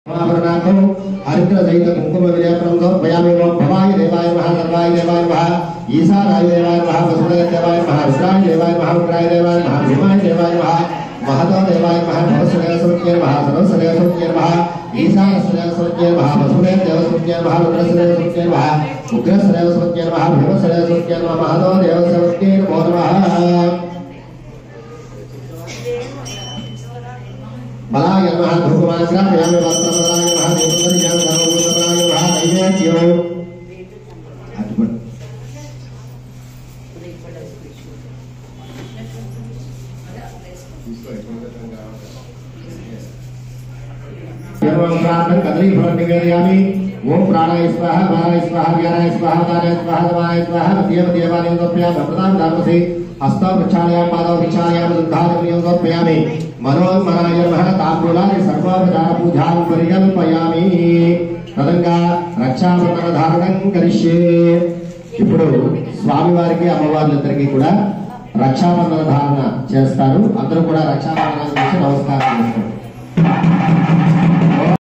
हरिद्र सहित कुंकुम विलेपनं समर्पयामि। भवाय देवाय नमः, सर्वाय देवाय नमः, ईशानाय देवाय नमः, वसुदेवाय देवाय नमः, रुद्राय देवाय नमः, उग्राय देवाय नमः, भीमाय देवाय नमः, महतो देवाय नमः, भवसुदेवसुत्ये नमः, सर्वसुदेवसुत्ये नमः, ईशानसुदेवसुत्ये नमः, वसुदेवदेवसुत्ये नमः, रुद्रसुदेवसुत्ये नमः, उग्रसुदेवसुत्ये नमः, भीमसुदेवसुत्ये नमः, महतो देवसुत्ये नमो नमः। बलाय नमः, धूपमाग्रापयामि, वस्त्रबलाय नमः, देवपरिजां सर्वभूतबलाय नमः, नैवेद्यो सर्वं कदली फलं निवेदयामि। ओम प्राणाय स्वाहा, वाराय स्वाहा, व्यानाय स्वाहा, दानाय स्वाहा, दमाय स्वाहा, देवदेवानि समर्पयामि। प्रदान दानसे हस्तौ प्रक्षालयामि, पादौ प्रक्षालयामि, दुग्धादिं समर्पयामि। मनोन्मनाय नमः, ताम्बूलानि सर्वोपचार पूजां परिकल्पयामि। తదంగా రక్షాబంధన ధారణం కరిష్యే। ఇప్పుడు స్వామివారికి అమ్మవార్లిద్దరికీ కూడా రక్షాబంధన ధారణ చేస్తారు। అందరూ కూడా రక్షాబంధనం చేసి నమస్కారం చేస్తారు।